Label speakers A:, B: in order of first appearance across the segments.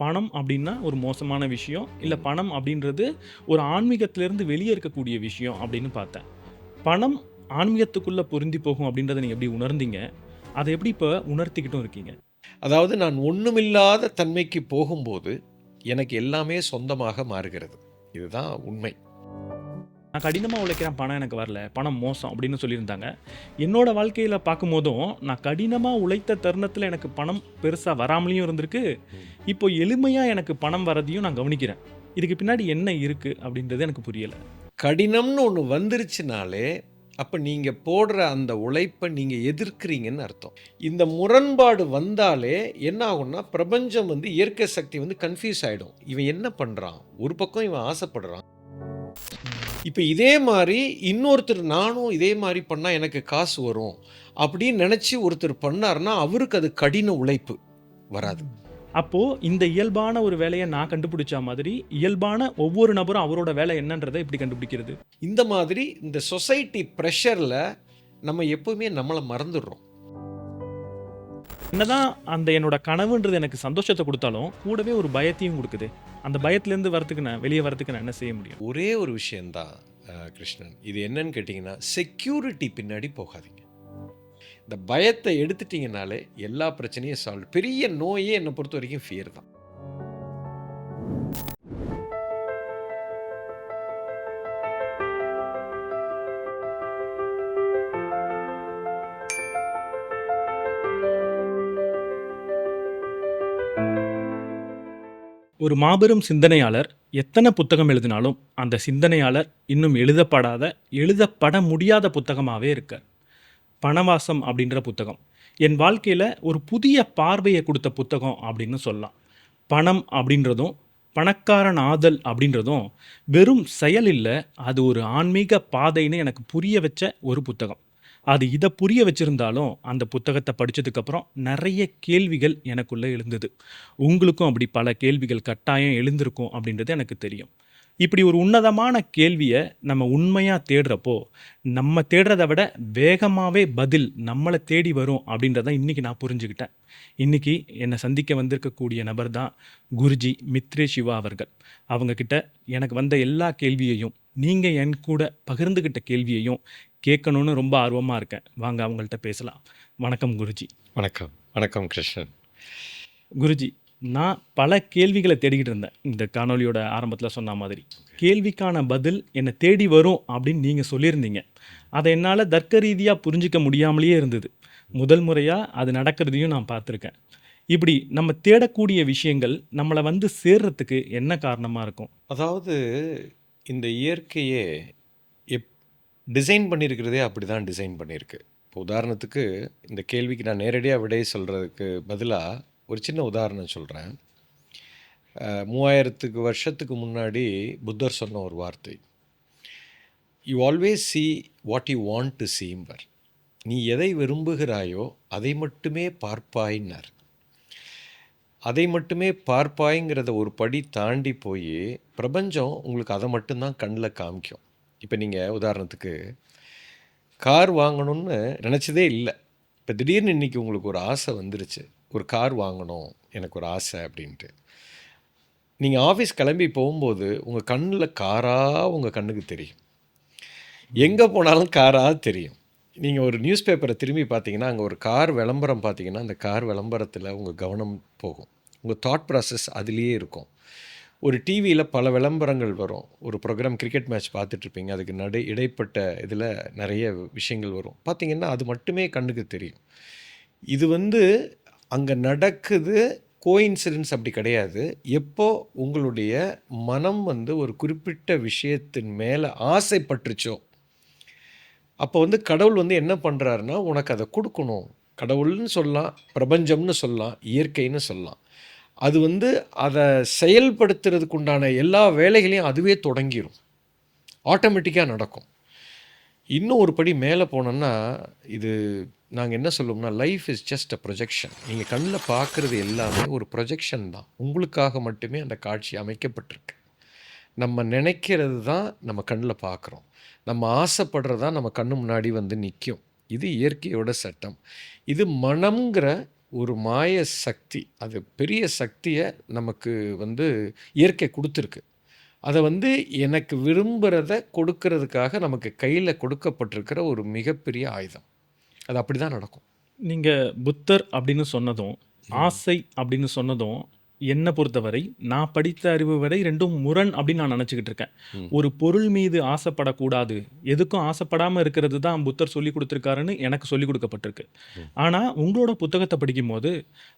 A: பணம் அப்படின்னா ஒரு மோசமான விஷயம். இல்ல பணம் அப்படின்றது ஒரு ஆன்மீகத்திலிருந்து வெளியே இருக்கக்கூடிய விஷயம் அப்படின்னு பார்த்தேன். பணம் ஆன்மீகத்துக்குள்ள பொருந்தி போகும் அப்படின்றத நீங்க எப்படி உணர்ந்தீங்க? அத எப்படி இப்ப உணர்த்திக்கிட்டும் இருக்கீங்க?
B: அதாவது நான் ஒண்ணுமில்லாத தன்மைக்கு போகும்போது, எனக்கு எல்லாமே சொந்தமாக மாறுகிறது. இதுதான் உண்மை.
A: நான் கடினமா உழைக்கிறேன், பணம் எனக்கு வரல. பணம் மோசம் அப்படின்னு சொல்லியிருந்தாங்க. என்னோட வாழ்க்கையில பார்க்கும்போதும், நான் கடினமா உழைத்த தருணத்தில எனக்கு பணம் பெருசா வராமலயும் இருந்திருக்கு.
B: ம்.
A: இப்போ எளிமையா எனக்கு பணம் வரதையும் நான் கவனிக்கிறேன். இதுக்கு பின்னாடி என்ன இருக்கு அப்படின்றது எனக்கு புரியல.
B: கடினம்னு ஒண்ணு வந்துருச்சுனாலே, அப்ப நீங்க போடுற அந்த உழைப்ப நீங்க எதிர்க்கிறீங்கன்னு அர்த்தம். இந்த முரண்பாடு வந்தாலே என்ன ஆகும்னா, பிரபஞ்சம் இயற்கை சக்தி கன்ஃப்யூஸ் ஆயிடும். இவன் என்ன பண்றான்? ஒரு பக்கம் இவன் ஆசைப்படுறான். இப்ப இதே மாரி இன்னொருத்தர் நானும் இதே மாரி பண்ணா எனக்கு காசு வரும். அப்படின்னு நெனச்சு ஒருத்தர் பண்ணாருன்னா, அவருக்கு அது கடின உழைப்பு வராது.
A: அப்போ இந்த இயல்பான ஒரு வேலைய நான் கண்டுபிடிச்சா மாதிரி, இயல்பான ஒவ்வொரு நபரும் அவரோட வேலை என்னன்றத எப்படி கண்டுபிடிக்கிறது?
B: இந்த மாதிரி இந்த சொசைட்டி பிரஷர்ல நம்ம எப்பவுமே நம்மள மறந்துடுறோம்.
A: என்னதான் அந்த என்னோட கனவுன்றது எனக்கு சந்தோஷத்த குடுத்தாலும், கூடவே ஒரு பயத்தையும் குடுக்குதே. அந்த பயத்திலேருந்து வெளிய வரதுக்கு நான் என்ன செய்ய முடியும்?
B: ஒரே ஒரு விஷயம் தான் கிருஷ்ணன். இது என்னன்னு கேட்டீங்கன்னா, செக்யூரிட்டி பின்னாடி போகாதீங்க. இந்த பயத்த எடுத்துட்டீங்கனாலே எல்லா பிரச்சனையும் சால்வ். பெரிய நோயே என்ன பொறுத்தவரைக்கும் ஃபியர் தான்.
A: ஒரு மாபெரும் சிந்தனையாளர் எத்தன புத்தகம் எழுதினாலும், அந்த சிந்தனையாளர் இன்னும் எழுதப்பட முடியாத புத்தகமாவே இருக்கார். பணவாசம் அப்படின்ற புத்தகம். என் வாழ்க்கையில ஒரு புதிய பார்வைய குடுத்த புத்தகம் அப்படின்னு சொல்லலாம். பணம் அப்படின்றதும், பணக்காரன் ஆதல் அப்படின்றதும் வெறும் செயல் இல்ல, அது ஒரு ஆன்மீக பாதைன்னு எனக்கு புரிய வச்ச ஒரு புத்தகம். அது இத புரிய வச்சிருந்தாலும், அந்த புத்தகத்த படிச்சதுக்கப்புறம் நெறைய கேள்விகள் எனக்குள்ள எழுந்தது. உங்களுக்கும் அப்படி பல கேள்விகள் கட்டாயம் எழுந்திருக்கும் அப்படின்றது எனக்கு தெரியும். இப்படி ஒரு உன்னதமான கேள்விய நம்ம உண்மையா தேடுறப்போ, நம்ம தேடுறத விட வேகமாவே பதில் நம்மள தேடி வரும் அப்படின்றத இன்னைக்கு நான் புரிஞ்சுக்கிட்டேன். இன்னைக்கு என்ன சந்திக்க வந்திருக்கக்கூடிய நபர் தான் குருஜி மித்ரே சிவா அவர்கள். அவங்க கிட்ட எனக்கு வந்த எல்லா கேள்வியையும், நீங்க என் கூட பகிர்ந்துகிட்ட கேள்வியையும் கேட்கணும்னு ரொம்ப ஆர்வமா இருக்கேன். வாங்க அவங்கள்ட்ட பேசலாம். வணக்கம் குருஜி.
B: வணக்கம். வணக்கம் கிருஷ்ணன்.
A: குருஜி, நான் பல கேள்விகள தேடிக்கிட்டு இருந்தேன். இந்த காணொளியோட ஆரம்பத்தில சொன்ன மாதிரி. கேள்விக்கான பதில் என்ன தேடி வரும் அப்படின்னு நீங்க சொல்லியிருந்தீங்க. அத என்னால தர்க்க ரீதியா புரிஞ்சுக்க முடியாமலேயே இருந்தது. முதல் முறையா அது நடக்கிறதையும் நான் பார்த்துருக்கேன். இப்படி நம்ம தேடக்கூடிய விஷயங்கள் நம்மள வந்து சேர்றதுக்கு என்ன காரணமா இருக்கும்?
B: அதாவது இந்த இயற்கையே எப் டிசைன் பண்ணியிருக்கிறதே அப்படிதான் டிசைன் பண்ணியிருக்கு. இப்போ உதாரணத்துக்கு இந்த கேள்விக்கு நான் நேரடியா விடை சொல்றதுக்கு பதிலா, ஒரு சின்ன உதாரணம் சொல்றேன். 3000 வருஷத்துக்கு முன்னாடி புத்தர் சொன்ன ஒரு வார்த்தை. "You always see what you want to seem." நீ எதை விரும்புகிறாயோ அதை மட்டுமே பார்ப்பாய்ன்னார். அதை மட்டுமே பார்ப்பாய்ங்கிறத ஒரு படி தாண்டி போய் பிரபஞ்சம் உங்களுக்கு அதை மட்டும்தான் கண்ணில் காமிக்கும். இப்போ நீங்கள் உதாரணத்துக்கு கார் வாங்கணும்னு நினச்சதே இல்லை. இப்போ திடீர்னு இன்றைக்கி உங்களுக்கு ஒரு ஆசை வந்துருச்சு, ஒரு கார் வாங்கணும் எனக்கு ஒரு ஆசை அப்படின்ட்டு. நீங்கள் ஆஃபீஸ் கிளம்பி போகும்போது உங்கள் கண்ணில் காராக உங்கள் கண்ணுக்கு தெரியும். எங்கே போனாலும் காராக தெரியும். நீங்கள் ஒரு நியூஸ் பேப்பரை திரும்பி பார்த்தீங்கன்னா, அங்கே ஒரு கார் விளம்பரம் பார்த்தீங்கன்னா, அந்த கார் விளம்பரத்தில் உங்கள் கவனம் போகும். உங்கள் தாட் ப்ராசஸ் அதுலேயே இருக்கும். ஒரு டிவியில் பல விளம்பரங்கள் வரும். ஒரு ப்ரோக்ராம் கிரிக்கெட் மேட்ச் பார்த்துட்ருப்பீங்க. அதுக்கு இடைப்பட்ட இதில் நிறைய விஷயங்கள் வரும். பார்த்தீங்கன்னா, அது மட்டுமே கண்ணுக்கு தெரியும். இது அங்கே நடக்குது. கோஇன்சிடென்ஸ் அப்படி கிடையாது. எப்போ உங்களுடைய மனம் ஒரு குறிப்பிட்ட விஷயத்தின் மேலே ஆசைப்பட்டுருச்சோ, அப்போ கடவுள் என்ன பண்ணுறாருன்னா, உனக்கு அதை கொடுக்கணும். கடவுள்னு சொல்லலாம், பிரபஞ்சம்னு சொல்லலாம், இயற்கைன்னு சொல்லலாம். அது அதை செயல்படுத்துறதுக்கு உண்டான எல்லா வேலைகளையும் அதுவே தொடங்கிரும். ஆட்டோமேட்டிக்காக நடக்கும். இன்னும் ஒரு படி மேலே போனோம்னா, இது நாங்கள் என்ன சொல்லுவோம்னா, life is just a projection. நீங்கள் கண்ணில் பார்க்குறது எல்லாமே ஒரு ப்ரொஜெக்ஷன் தான். உங்களுக்காக மட்டுமே அந்த காட்சி அமைக்கப்பட்டிருக்கு. நம்ம நினைக்கிறது தான் நம்ம கண்ணில் பார்க்குறோம். நம்ம ஆசைப்படுறது தான் நம்ம கண்ணு முன்னாடி நிற்கும். இது இயற்கையோட சட்டம். இது மனம்ங்கிற ஒரு மாய சக்தி. அது பெரிய சக்தியை நமக்கு வந்து இயற்கை கொடுத்துருக்கு. அதை வந்து எனக்கு விரும்புகிறத கொடுக்கறதுக்காக நமக்கு கையில் கொடுக்கப்பட்டிருக்கிற ஒரு மிகப்பெரிய ஆயுதம். அது அப்படி தான் நடக்கும்.
A: நீங்க புத்தர் அப்படின்னு சொன்னதும், ஆசை அப்படின்னு சொன்னதும், என்ன பொறுத்தவரை நான் படித்த அறிவு வரை 2ம் முரண் அப்படின்னு நான் நினச்சிக்கிட்டு இருக்கேன்.
B: ம்.
A: ஒரு பொருள் மீது ஆசைப்படக்கூடாது, எதுக்கும் ஆசைப்படாம இருக்கிறது தான் புத்தர் சொல்லிக் குடுத்துருக்காருன்னு எனக்கு சொல்லிக் குடுக்கப்பட்டிருக்கு.
B: ம்.
A: ஆனா, உங்களோட புத்தகத்த படிக்கும்போது,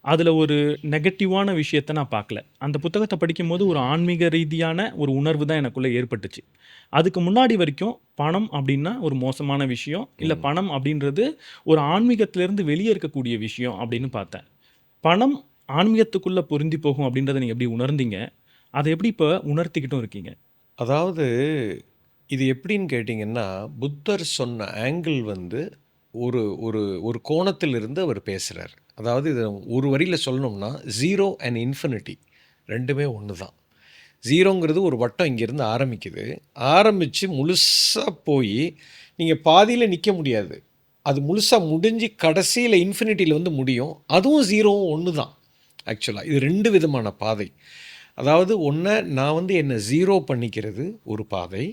A: அதுல ஒரு நெகட்டிவான விஷயத்த நான் பார்க்கல. அந்த புத்தகத்த படிக்கும்போது ஒரு ஆன்மீக ரீதியான ஒரு உணர்வு தான் எனக்குள்ள ஏற்பட்டுச்சு. அதுக்கு முன்னாடி வரைக்கும் பணம் அப்படின்னா ஒரு மோசமான விஷயம், இல்ல
B: ம்.
A: பணம் அப்படின்றது ஒரு ஆன்மீகத்திலிருந்து வெளியே இருக்கக்கூடிய விஷயம் அப்படின்னு பார்த்தேன். பணம் ஆன்மீகத்துக்குள்ள பொருந்தி போகும் அப்படின்றத நீங்க எப்படி உணர்ந்தீங்க? அத எப்படி இப்ப உணர்த்திக்கிட்டும் இருக்கீங்க?
B: அதாவது இது எப்படின்னு கேட்டிங்கன்னா, புத்தர் சொன்ன ஆங்கிள் வந்து ஒரு ஒரு ஒரு கோணத்திலிருந்து அவர் பேசுறார். அதாவது இத ஒரு வரியில சொல்லணும்னா, 0 அண்ட் இன்ஃபினிட்டி 2மே ஒண்ணு தான். 0ங்கிறது ஒரு வட்டம் இங்கேருந்து ஆரம்பிக்குது. ஆரம்பிச்சு முழுசா போயி, நீங்க பாதியில நிக்க முடியாது. அது முழுசா முடிஞ்சு கடைசியில இன்ஃபினிட்டில வந்து முடியும். அதுவும் 0வும் ஒண்ணு தான் ஆக்சுவலா. இது 2 விதமான பாதை. அதாவது நான் வந்து என்ன 0 பண்ணிக்கிறது ஒரு பாதை.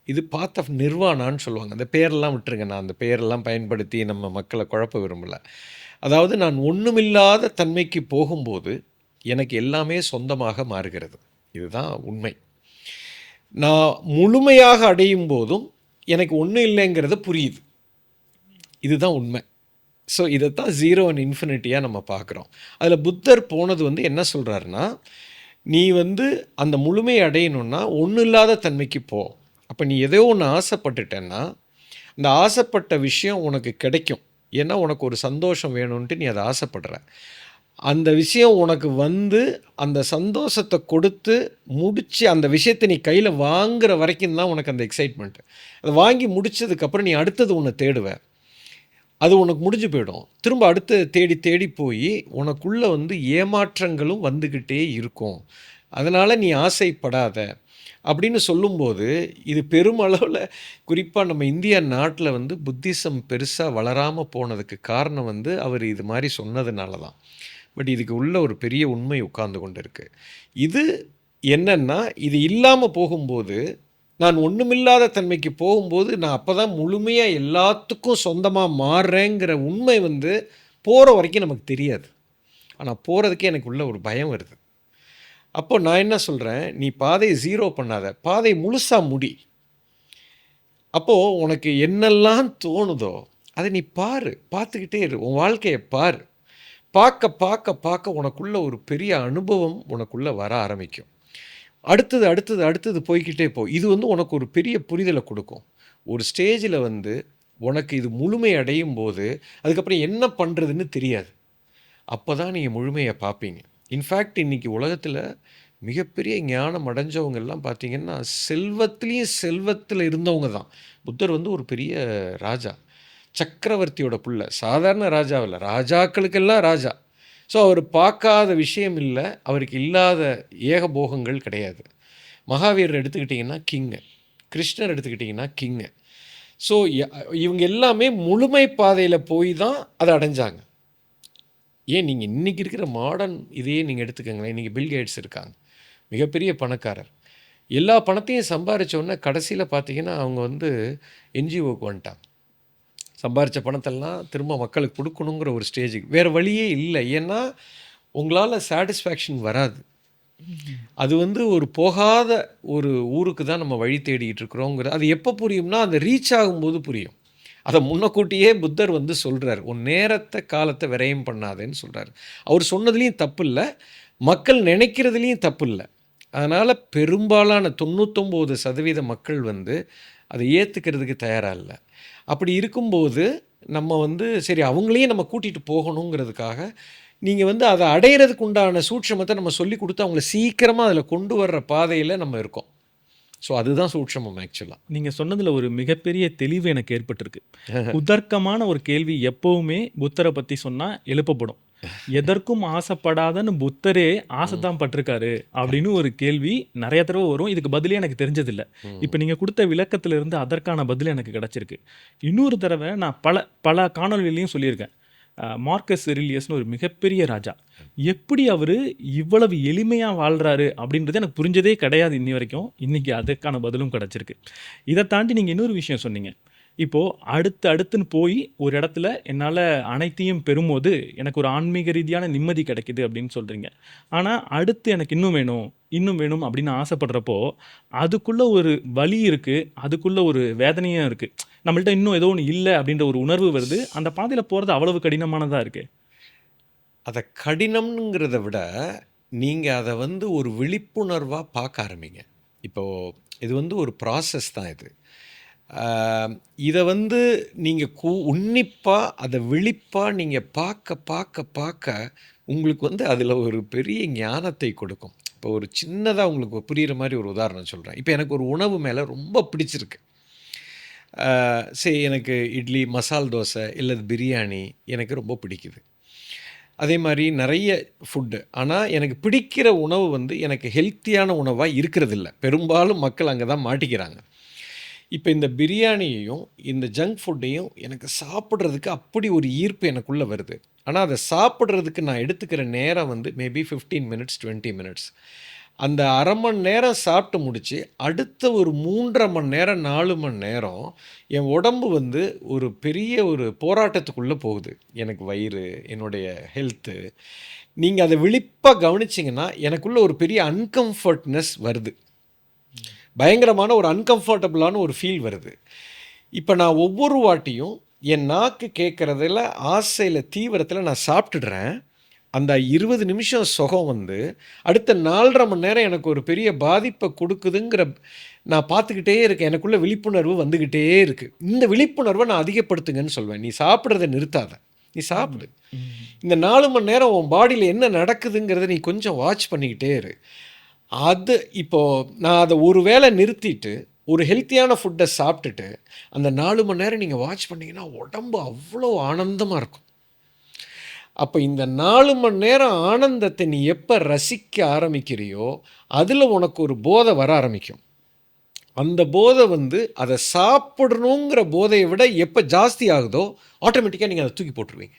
B: இது பாத் ஆஃப் நிர்வாணான்னு சொல்லுவாங்க. அந்த பேரெல்லாம் விட்டுருங்க. நான் அந்த பேரெல்லாம் பயன்படுத்தி நம்ம மக்கள குழப்ப விரும்பல. அதாவது நான் ஒண்ணுமில்லாத தன்மைக்கு போகும்போது, எனக்கு எல்லாமே சொந்தமாக மாறுகிறது. இதுதான் உண்மை. நான் முழுமையாக அடையும் போதும், எனக்கு ஒண்ணும் இல்லைங்கிறது புரியுது. இதுதான் உண்மை. ஸோ இதைத்தான் 0 அண்ட் இன்ஃபினிட்டியா நம்ம பார்க்குறோம். அதில புத்தர் போனது வந்து என்ன சொல்றாருன்னா, நீ வந்து அந்த முழுமையை அடையணும்னா, ஒண்ணும் இல்லாத தன்மைக்கு போ. அப்ப நீ எதையோ ஒண்ணு ஆசைப்பட்டுட்டேன்னா, அந்த ஆசைப்பட்ட விஷயம் உனக்கு கிடைக்கும். ஏன்னா, உனக்கு ஒரு சந்தோஷம் வேணுன்ட்டு நீ அத ஆசைப்படுற. அந்த விஷயம் உனக்கு வந்து, அந்த சந்தோஷத்த கொடுத்து, முடிச்சு அந்த விஷயத்த நீ கையில வாங்குற வரைக்கும் தான் உனக்கு அந்த எக்ஸைட்மெண்ட். அத வாங்கி முடிச்சதுக்கப்புறம் நீ அடுத்தது ஒண்ண தேடுவ. அது உனக்கு முடிஞ்சு போயிடும். திரும்ப அடுத்து தேடி தேடி போயி, உனக்குள்ள வந்து ஏமாற்றங்களும் வந்துக்கிட்டே இருக்கும். அதனால நீ ஆசைப்படாத. அப்படின்னு சொல்லும்போது, இது பெருமளவுல குறிப்பா நம்ம இந்தியா நாட்ல வந்து புத்திசம் பெருசா வளராம போனதுக்கு காரணம் வந்து, அவரு இது மாரி சொன்னதுனால தான். பட் இதுக்கு உள்ள ஒரு பெரிய உண்மை உட்கார்ந்து கொண்டு இருக்கு. இது என்னன்னா, இது இல்லாம போகும்போது, நான் ஒண்ணுமில்லாத தன்மைக்கு போகும்போது, நான் அப்பதான் முழுமையா எல்லாத்துக்கும் சொந்தமா மாறுறேங்கிற உண்மை வந்து, போற வரைக்கும் நமக்கு தெரியாது. ஆனா போறதுக்கே எனக்கு உள்ள ஒரு பயம் வருது. அப்போ நான் என்ன சொல்றேன், "நீ பாதைய 0 பண்ணாத. பாதைய முழுசா முடி. அப்போ உனக்கு என்னெல்லாம் தோணுதோ, அத நீ பாரு. பார்த்துக்கிட்டே இரு. உன் வாழ்க்கைய பாரு. பார்க்க, பார்க்க, பார்க்க உனக்குள்ள ஒரு பெரிய அனுபவம் உனக்குள்ள வர ஆரம்பிக்கும். அடுத்தது, அடுத்தது, அடுத்தது போய்க்கிட்டே போ. இது வந்து உனக்கு ஒரு பெரிய புரிதல குடுக்கும். ஒரு ஸ்டேஜில வந்து உனக்கு இது முழுமை அடையும்போது, அதுக்கப்புறம் என்ன பண்றதுன்னு தெரியாது. அப்பதான் நீங்க முழுமைய பார்ப்பீங்க. இன்ஃபேக்ட் இன்னைக்கு உலகத்தில மிகப்பெரிய ஞானம் அடைஞ்சவங்க எல்லாம் பார்த்தீங்கன்னா, செல்வத்திலயும் செல்வத்தில இருந்தவங்க தான். புத்தர் வந்து ஒரு பெரிய ராஜா. சக்கரவர்த்தியோட புள்ள. சாதாரண ராஜா இல்ல. ராஜாக்களுக்கெல்லாம் ராஜா. ஸோ அவர் பார்க்காத விஷயம் இல்ல. அவருக்கு இல்லாத ஏகபோகங்கள் கிடையாது. மகாவீரர் எடுத்துக்கிட்டீங்கன்னா கிங்கு. கிருஷ்ணர் எடுத்துக்கிட்டீங்கன்னா கிங்கு. ஸோ இவங்க எல்லாமே முழுமை பாதையில போய் தான் அத அடைஞ்சாங்க. ஏன் நீங்க இன்னைக்கு இருக்கிற மாடர்ன் இதையே நீங்க எடுத்துக்கங்களேன். இன்னைக்கு பில் கேட்ஸ் இருக்காங்க. மிகப்பெரிய பணக்காரர். எல்லா பணத்தையும் சம்பாரிச்ச உடனே கடைசியில பார்த்தீங்கன்னா, அவங்க வந்து என்ஜிஓக்கு வந்துட்டாங்க. சம்பாரிச்ச பணத்தெல்லாம் திரும்ப மக்களுக்கு குடுக்கணுங்கிற ஒரு ஸ்டேஜுக்கு. வேற வழியே இல்ல. ஏன்னா, உங்களால சாட்டிஸ்ஃபேக்ஷன் வராது. அது வந்து ஒரு போகாத ஒரு ஊருக்கு தான் நம்ம வழி தேடிக்கிட்டு இருக்கிறோங்கிறது. அது எப்போ புரியும்னா, அந்த ரீச் ஆகும்போது புரியும். அத முன்னக்கூட்டியே புத்தர் வந்து சொல்றாரு. "உன் நேரத்த, காலத்த விரயம் பண்ணாதேன்னு" சொல்றாரு. அவர் சொன்னதுலயும் தப்பில்ல. மக்கள் நினைக்கிறதுலயும் தப்பில்ல. அதனால பெரும்பாலான 99% மக்கள் வந்து அத ஏத்துக்கிறதுக்கு தயாரா இல்ல. அப்படி இருக்கும்போது, நம்ம வந்து சரி அவங்களையும் நம்ம கூட்டிட்டு போகணுங்கிறதுக்காக, நீங்க வந்து அத அடையறதுக்கு உண்டான சூட்சுமத்த நம்ம சொல்லிக் குடுத்து, அவங்கள சீக்கிரமா அதில கொண்டு வர்ற பாதையில நம்ம இருக்கோம். ஸோ அதுதான் சூட்சுமம் ஆக்சுவலா.
A: நீங்க சொன்னதுல ஒரு மிகப்பெரிய தெளிவு எனக்கு ஏற்பட்டிருக்கு. குதர்க்கமான ஒரு கேள்வி எப்பவுமே புத்தர பத்தி சொன்னா எழுப்பப்படும். எதற்கும் ஆசைப்படாதன்னு புத்தரே ஆசை
B: ம்.
A: தான் பட்டிருக்காரு அப்படின்னு ஒரு கேள்வி நெறைய தடவ வரும். இதுக்கு பதிலே எனக்கு தெரிஞ்சதில்ல.
B: ம்.
A: இப்ப நீங்க குடுத்த விளக்கத்திலிருந்து அதற்கான பதில் எனக்கு கிடைச்சிருக்கு. இன்னொரு தடவ நான் பல பல காணொளிகள்லயும் சொல்லியிருக்கேன். மார்க்கஸ் எரிலியஸ்னு ஒரு மிகப்பெரிய ராஜா. எப்படி அவர் இவ்வளவு எளிமையாக வாழ்கிறாரு அப்படின்றது எனக்கு புரிஞ்சதே கிடையாது இன்னி வரைக்கும். இன்றைக்கி அதுக்கான பதிலும் கிடச்சிருக்கு. இதை தாண்டி நீங்கள் இன்னொரு விஷயம் சொன்னீங்க. இப்போது அடுத்துன்னு போய் ஒரு இடத்துல என்னால் அனைத்தையும் பெறும்போது எனக்கு ஒரு ஆன்மீக ரீதியான நிம்மதி கிடைக்குது அப்படின்னு சொல்கிறீங்க. ஆனால் அடுத்து எனக்கு இன்னும் வேணும் அப்படின்னு ஆசைப்படுறப்போ அதுக்குள்ளே ஒரு வலி இருக்குது, அதுக்குள்ளே ஒரு வேதனையும் இருக்குது. நம்மள்ட்ட இன்னும் ஏதோ ஒன்று இல்லை அப்படின்ற ஒரு உணர்வு வருது. அந்த பாதையில் போகிறது அவ்வளவு கடினமானதாக இருக்குது.
B: அதை கடினம்ங்கிறத விட நீங்கள் அதை ஒரு விழிப்புணர்வாக பார்க்க ஆரம்பிங்க. இப்போது இது ஒரு ப்ராசஸ் தான் இது. இதை நீங்கள் உன்னிப்பாக அதை விழிப்பாக நீங்கள் பார்க்க பார்க்க பார்க்க உங்களுக்கு அதில் ஒரு பெரிய ஞானத்தை கொடுக்கும். இப்போ ஒரு சின்னதாக உங்களுக்கு புரிகிற மாதிரி ஒரு உதாரணம் சொல்கிறேன். இப்போ எனக்கு ஒரு உணவு மேலே ரொம்ப பிடிச்சிருக்கு. சரி, எனக்கு இட்லி, மசால் தோசை இல்லை பிரியாணி எனக்கு ரொம்ப பிடிக்குது. அதே மாதிரி நிறைய ஃபுட்டு. ஆனால் எனக்கு பிடிக்கிற உணவு எனக்கு ஹெல்த்தியான உணவாக இருக்கிறதில்ல. பெரும்பாலும் மக்கள் அங்கே தான் மாட்டிக்கிறாங்க. இப்போ இந்த பிரியாணியையும் இந்த ஜங்க் ஃபுட்டையும் எனக்கு சாப்பிட்றதுக்கு அப்படி ஒரு ஈர்ப்பு எனக்குள்ளே வருது. ஆனால் அதை சாப்பிட்றதுக்கு நான் எடுத்துக்கிற நேரம் மேபி 15 மினிட்ஸ் 20 மினிட்ஸ். அந்த அரை மணி நேரம் சாப்பிட்டு முடித்து அடுத்த ஒரு 3.5 மணி நேரம் 4 மணி நேரம் என் உடம்பு ஒரு பெரிய ஒரு போராட்டத்துக்குள்ளே போகுது. எனக்கு வயிறு, என்னுடைய ஹெல்த்து. நீங்கள் அதை விழிப்பாக கவனிச்சிங்கன்னா எனக்குள்ளே ஒரு பெரிய அன்கம்ஃபர்ட்னஸ் வருது. பயங்கரமான ஒரு அன்கம்ஃபர்டபுளான ஒரு ஃபீல் வருது. இப்போ நான் ஒவ்வொரு வாட்டியும் என் நாக்கு கேட்குறதில் ஆசையில் தீவிரத்தில் நான் சாப்பிட்டுடுறேன். அந்த 20 நிமிஷம் சுகம் அடுத்த 4.5 மணி நேரம் எனக்கு ஒரு பெரிய பாதிப்பை கொடுக்குதுங்கிற நான் பார்த்துக்கிட்டே இருக்கேன். எனக்குள்ள விழிப்புணர்வு வந்துக்கிட்டே இருக்குது. இந்த விழிப்புணர்வை நான் அதிகப்படுத்துங்கன்னு சொல்வேன். நீ சாப்பிட்றத நிறுத்தாத, நீ சாப்பிடு. இந்த 4 மணி நேரம் உன் பாடியில் என்ன நடக்குதுங்கிறத நீ கொஞ்சம் வாட்ச் பண்ணிக்கிட்டே இரு. அது இப்போது நான் அதை ஒரு வேளை நிறுத்திட்டு ஒரு ஹெல்த்தியான ஃபுட்டை சாப்பிட்டுட்டு அந்த 4 மணி நேரம் நீங்கள் வாட்ச் பண்ணிங்கன்னா உடம்பு அவ்வளோ ஆனந்தமாக இருக்கும். அப்போ இந்த 4 மணி நேரம் ஆனந்தத்தை நீ எப்போ ரசிக்க ஆரம்பிக்கிறியோ அதில் உனக்கு ஒரு போதை வர ஆரம்பிக்கும். அந்த போதை அதை சாப்பிடணுங்கிற போதையை விட எப்போ ஜாஸ்தி ஆகுதோ ஆட்டோமேட்டிக்காக நீங்கள் அதை தூக்கி போட்டுருவீங்க.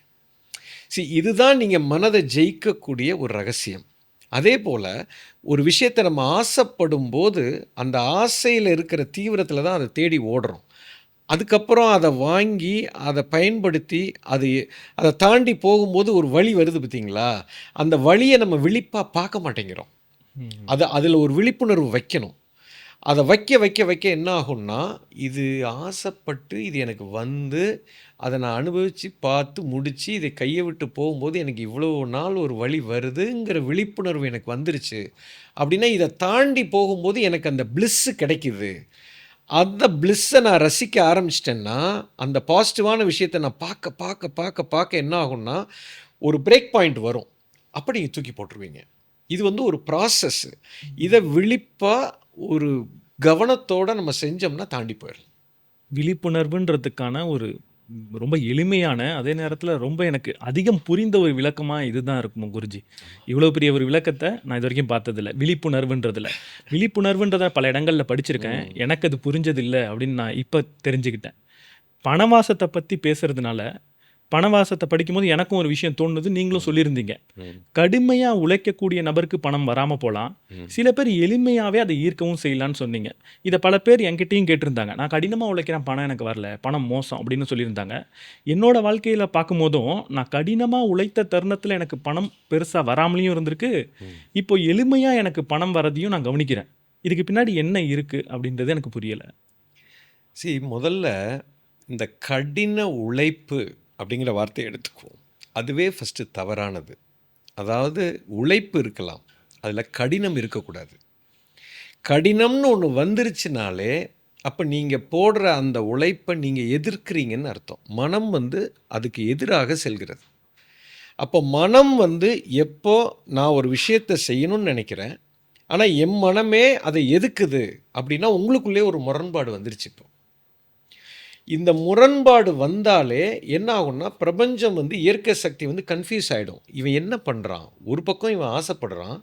B: இதுதான் நீங்கள் மனதை ஜெயிக்கக்கூடிய ஒரு ரகசியம். அதே போல் ஒரு விஷயத்தை நம்ம ஆசைப்படும் போது அந்த ஆசையில் இருக்கிற தீவிரத்தில் தான் அதை தேடி ஓடுறோம். அதுக்கப்புறம் அதை வாங்கி அதை பயன்படுத்தி அதை தாண்டி போகும்போது ஒரு வழி வருது பார்த்தீங்களா? அந்த வழியை நம்ம விழிப்பாக பார்க்க மாட்டேங்கிறோம். அதில் ஒரு விழிப்புணர்வு வைக்கணும். அதை வைக்க என்ன ஆகும்னா, இது ஆசைப்பட்டு இது எனக்கு அதை நான் அனுபவித்து பார்த்து முடித்து இதை கையை விட்டு போகும்போது எனக்கு இவ்வளோ நாள் ஒரு வழி வருதுங்கிற விழிப்புணர்வு எனக்கு வந்துருச்சு அப்படின்னா, இதை தாண்டி போகும்போது எனக்கு அந்த பிளிஸ்ஸு கிடைக்கிது. அந்த பிளிஸ்ஸை நான் ரசிக்க ஆரம்பிச்சிட்டேன்னா அந்த பாசிட்டிவான விஷயத்தை நான் பார்க்க என்ன ஆகும்னா ஒரு பிரேக் பாயிண்ட் வரும். அப்போ நீங்கள் தூக்கி போட்டுருவீங்க. இது ஒரு ப்ராசஸ்ஸு. இதை விழிப்பாக ஒரு கவனத்தோடு நம்ம செஞ்சோம்னா தாண்டி போயிடலாம்.
A: விழிப்புணர்வுன்றதுக்கான ஒரு ரொம்ப எளிமையான, அதே நேரத்தில் ரொம்ப எனக்கு அதிகம் புரிந்த ஒரு விளக்கமாக இதுதான் இருக்குமோ குருஜி? இவ்வளோ பெரிய ஒரு விளக்கத்தை நான் இது வரைக்கும் பார்த்ததில்ல. விழிப்புணர்வுன்றதை பல இடங்களில் படிச்சிருக்கேன். எனக்கு அது புரிஞ்சதில்லை அப்படின்னு நான் இப்போ தெரிஞ்சுக்கிட்டேன். பணவாசத்தை பற்றி பேசுகிறதுனால, பணவாசத்தை படிக்கும்போது எனக்கும் ஒரு விஷயம் தோணுது. நீங்களும் சொல்லியிருந்தீங்க, கடுமையாக உழைக்கக்கூடிய நபருக்கு பணம் வராமல் போகலாம், சில பேர் எளிமையாகவே அதை ஈர்க்கவும் செய்யலான்னு சொன்னீங்க. இதை பல பேர் என்கிட்டையும் கேட்டிருந்தாங்க. நான் கடினமாக உழைக்கிறேன், பணம் எனக்கு வரல, பணம் மோசம் அப்படின்னு சொல்லியிருந்தாங்க. என்னோட வாழ்க்கையில் பார்க்கும்போதும் நான் கடினமாக உழைத்த தருணத்தில் எனக்கு பணம் பெருசாக வராமலையும் இருந்திருக்கு. இப்போ எளிமையாக எனக்கு பணம் வரதையும் நான் கவனிக்கிறேன். இதுக்கு பின்னாடி என்ன இருக்குது அப்படின்றது எனக்கு புரியலை.
B: முதல்ல இந்த கடின உழைப்பு அப்படிங்கிற வார்த்தையை எடுத்துக்குவோம். அதுவே ஃபஸ்ட்டு தவறானது. அதாவது உழைப்பு இருக்கலாம், அதில் கடினம் இருக்கக்கூடாது. கடினம்னு ஒன்று வந்துருச்சுனாலே அப்போ நீங்கள் போடுற அந்த உழைப்பை நீங்கள் எதிர்க்கிறீங்கன்னு அர்த்தம். மனம் அதுக்கு எதிராக செல்கிறது. அப்போ மனம் எப்போ நான் ஒரு விஷயத்தை செய்யணும்னு நினைக்கிறேன், ஆனால் என் மனமே அதை எதுக்குது அப்படின்னா உங்களுக்குள்ளே ஒரு முரண்பாடு வந்துருச்சு. இப்போ இந்த முரண்பாடு வந்தாலே என்ன ஆகும்னா, பிரபஞ்சம் இயற்கை சக்தி கன்ஃபியூஸ் ஆகிடும். இவன் என்ன பண்ணுறான்? ஒரு பக்கம் இவன் ஆசைப்படுறான்,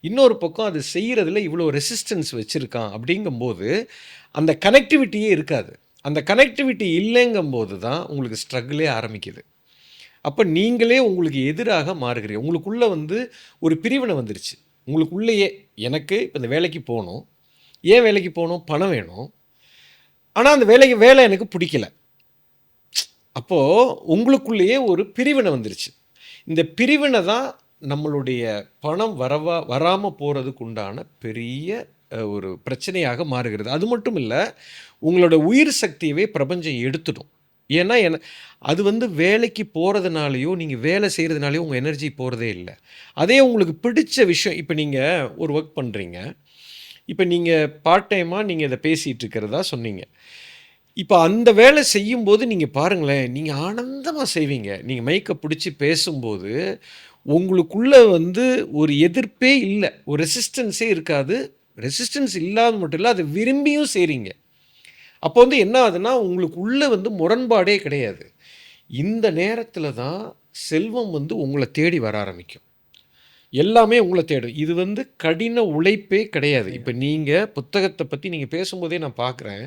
B: இன்னொரு பக்கம் அது செய்கிறதுல இவ்வளோ ரெசிஸ்டன்ஸ் வச்சுருக்கான். அப்படிங்கும்போது அந்த கனெக்டிவிட்டியே இருக்காது. அந்த கனெக்டிவிட்டி இல்லைங்கும்போது தான் உங்களுக்கு ஸ்ட்ரகிளே ஆரம்பிக்குது. அப்போ நீங்களே உங்களுக்கு எதிராக மாறுகிறீங்க. உங்களுக்குள்ளே வந்து ஒரு பிரிவினை வந்துருச்சு. உங்களுக்குள்ளேயே எனக்கு இப்போ இந்த வேலைக்கு போகணும். ஏன் வேலைக்கு போகணும்? பணம் வேணும். ஆனால் அந்த வேலை எனக்கு பிடிக்கல. அப்போது உங்களுக்குள்ளேயே ஒரு பிரிவினை வந்துருச்சு. இந்த பிரிவினை தான் நம்மளுடைய பணம் வராமல் போகிறதுக்கு உண்டான பெரிய ஒரு பிரச்சனையாக மாறுகிறது. அது மட்டும் இல்லை, உங்களோட உயிர் சக்தியவே பிரபஞ்சம் எடுத்துடும். ஏன்னா அது வந்து வேலைக்கு போகிறதுனாலையோ நீங்கள் வேலை செய்கிறதுனாலையோ உங்கள் எனர்ஜி போகிறதே இல்லை. அதே உங்களுக்கு பிடிச்ச விஷயம், இப்போ நீங்கள் ஒரு ஒர்க் பண்ணுறீங்க, இப்போ நீங்கள் பார்ட் டைமாக நீங்கள் இதை பேசிகிட்டு இருக்கிறதா சொன்னீங்க. இப்போ அந்த வேலை செய்யும்போது நீங்கள் பாருங்களேன், நீங்கள் ஆனந்தமாக செய்வீங்க. நீங்கள் மைக்கை பிடிச்சி பேசும்போது உங்களுக்குள்ளே வந்து ஒரு எதிர்ப்பே இல்லை, ஒரு ரெசிஸ்டன்ஸே இருக்காது. ரெசிஸ்டன்ஸ் இல்லாத மட்டும் இல்லை, அதை விரும்பியும் செய்கிறீங்க. அப்போ வந்து என்ன ஆகுதுன்னா, உங்களுக்கு உள்ளே வந்து முரண்பாடே கிடையாது. இந்த நேரத்தில் தான் செல்வம் வந்து உங்களை தேடி வர ஆரம்பிக்கும். எல்லாமே உங்களை தேடும். இது வந்து கடின உழைப்பே கிடையாது. இப்போ நீங்கள் புத்தகத்தை பற்றி நீங்கள் பேசும்போதே நான் பார்க்குறேன்,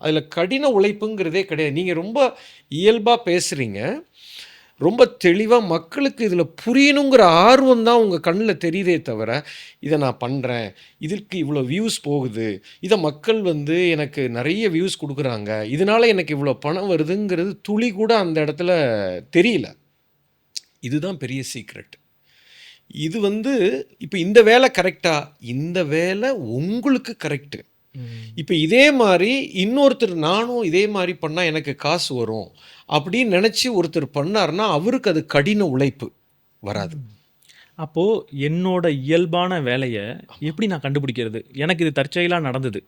B: அதில் கடின உழைப்புங்கிறதே கிடையாது. நீங்கள் ரொம்ப இயல்பாக பேசுகிறீங்க, ரொம்ப தெளிவாக மக்களுக்கு இதில் புரியணுங்கிற ஆர்வம் தான் உங்கள் கண்ணில் தெரியுதே தவிர, இதை நான் பண்ணுறேன், இதற்கு இவ்வளோ வியூஸ் போகுது, இதை மக்கள் வந்து எனக்கு நிறைய வியூஸ் கொடுக்குறாங்க, இதனால் எனக்கு இவ்வளோ பணம் வருதுங்கிறது துளி கூட அந்த இடத்துல தெரியல. இதுதான் பெரிய சீக்ரெட். இது வந்து இப்போ இந்த வேலை கரெக்டா? இந்த வேலை உங்களுக்கு கரெக்டு. இப்போ இதே மாதிரி இன்னொருத்தர் நானும் இதே மாதிரி பண்ணால் எனக்கு காசு வரும் அப்படின்னு நினச்சி ஒருத்தர் பண்ணார்னா அவருக்கு அது கடின உழைப்பு வராது.
A: அப்போது என்னோட இயல்பான வேலையை எப்படி நான் கண்டுபிடிக்கிறது? எனக்கு இது தற்செயலாக நடந்தது.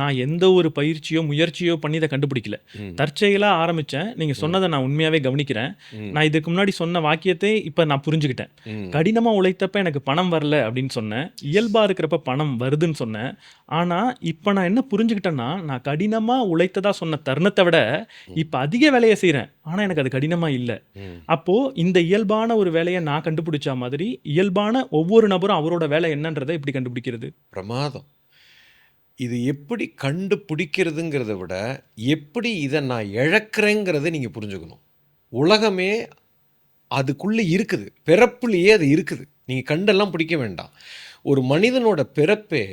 A: நான் எந்த ஒரு பயிற்சியோ முயற்சியோ பண்ணி இதை கண்டுபிடிக்கல. தற்செயலாக ஆரம்பித்தேன். நீங்கள் சொன்னதை நான் உண்மையாகவே கவனிக்கிறேன். நான் இதுக்கு முன்னாடி சொன்ன வாக்கியத்தை இப்போ நான் புரிஞ்சுக்கிட்டேன். கடினமாக உழைத்தப்ப எனக்கு பணம் வரல அப்படின்னு சொன்னேன், இயல்பாக இருக்கிறப்ப பணம் வருதுன்னு சொன்னேன். ஆனால் இப்போ நான் என்ன புரிஞ்சுக்கிட்டேன்னா, நான் கடினமாக உழைத்ததா சொன்ன தருணத்தை விட இப்போ அதிக வேலையை செய்கிறேன், ஆனால் எனக்கு அது கடினமாக இல்லை. அப்போது இந்த இயல்பான ஒரு வேலையை நான் கண்டுபிடிச்ச மாதிரி இயல்பான ஒவ்வொரு நபரும் அவரோட வேலை என்னன்றதை எப்படி கண்டுபிடிக்கிறது?
B: பிரமாதம். இது எப்படி கண்டுபிடிக்கிறதுங்கிறத விட எப்படி இதை நான் இழக்கிறேங்கிறத நீங்கள் புரிஞ்சுக்கணும். உலகமே அதுக்குள்ளே இருக்குது, பிறப்புலேயே அது இருக்குது. நீங்கள் கண்டெல்லாம் பிடிக்க வேண்டாம். ஒரு மனிதனோட பிறப்பே